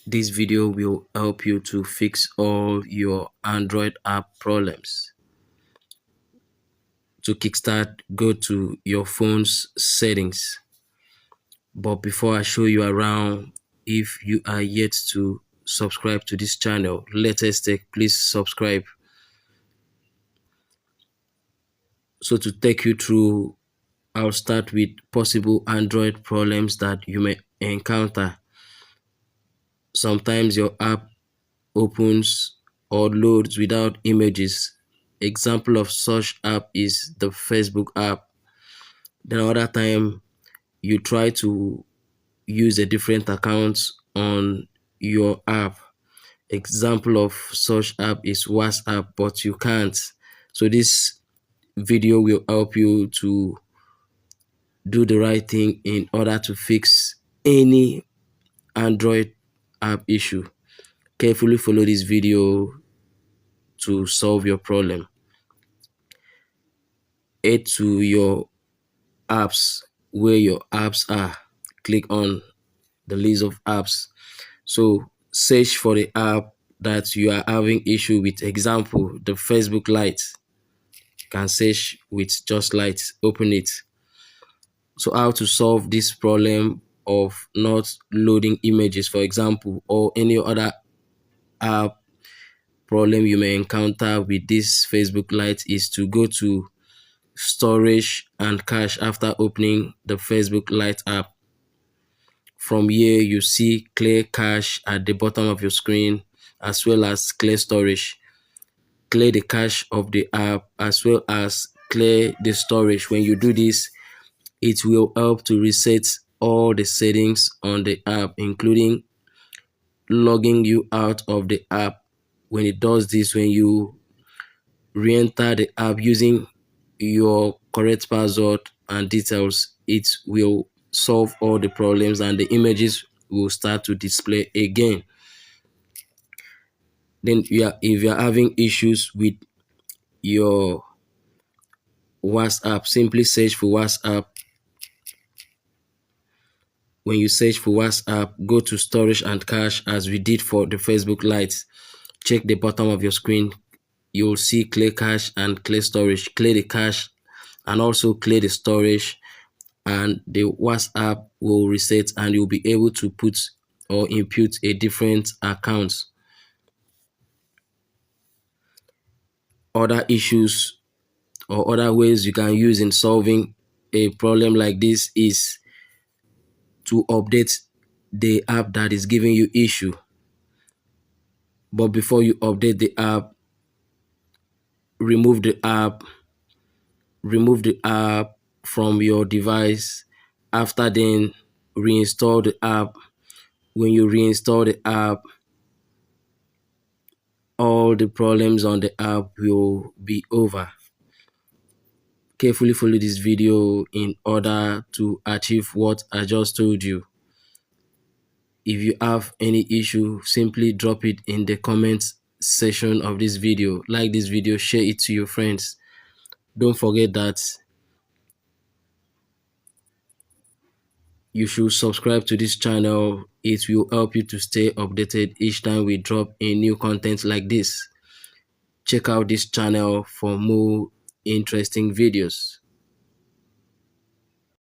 This video will help you to fix all your Android app problems. To kickstart, go to your phone's settings. But before I show you around, if you are yet to subscribe to this channel, Latest Tech, please subscribe. So to take you through, I'll start with possible Android problems that you may encounter. Sometimes your app opens or loads without images. Example of such app is the Facebook app. Then another time you try to use a different account on your app. Example of such app is WhatsApp, but you can't. So this video will help you to do the right thing in order to fix any Android app issue. Carefully follow this video to solve your problem. Head to your apps where your apps are. Click on the list of apps. So search for the app that you are having issue with. Example, the Facebook Lite. You can search with just Lite. Open it. So how to solve this problem of not loading images, for example, or any other app problem you may encounter with this Facebook Lite is to go to storage and cache after opening the Facebook Lite app. From here, you see clear cache at the bottom of your screen as well as clear storage. Clear the cache of the app as well as clear the storage. When you do this, it will help to reset all the settings on the app, including logging you out of the app. When it does this, when you re-enter the app using your correct password and details, it will solve all the problems and the images will start to display again. Then if you're having issues with your WhatsApp, simply search for WhatsApp. When you search for WhatsApp, go to storage and cache as we did for the Facebook Lite. Check the bottom of your screen. You'll see clear cache and clear storage. Clear the cache and also clear the storage, and the WhatsApp will reset and you'll be able to put or input a different account. Other issues or other ways you can use in solving a problem like this is to update the app that is giving you issue. But before you update the app, remove the app from your device. After then, reinstall the app. When you reinstall the app, all the problems on the app will be over. Carefully follow this video in order to achieve what I just told you. If you have any issue, simply drop it in the comments section of this video. Like this video, share it to your friends. Don't forget that you should subscribe to this channel. It will help you to stay updated each time we drop a new content like this. Check out this channel for more interesting videos.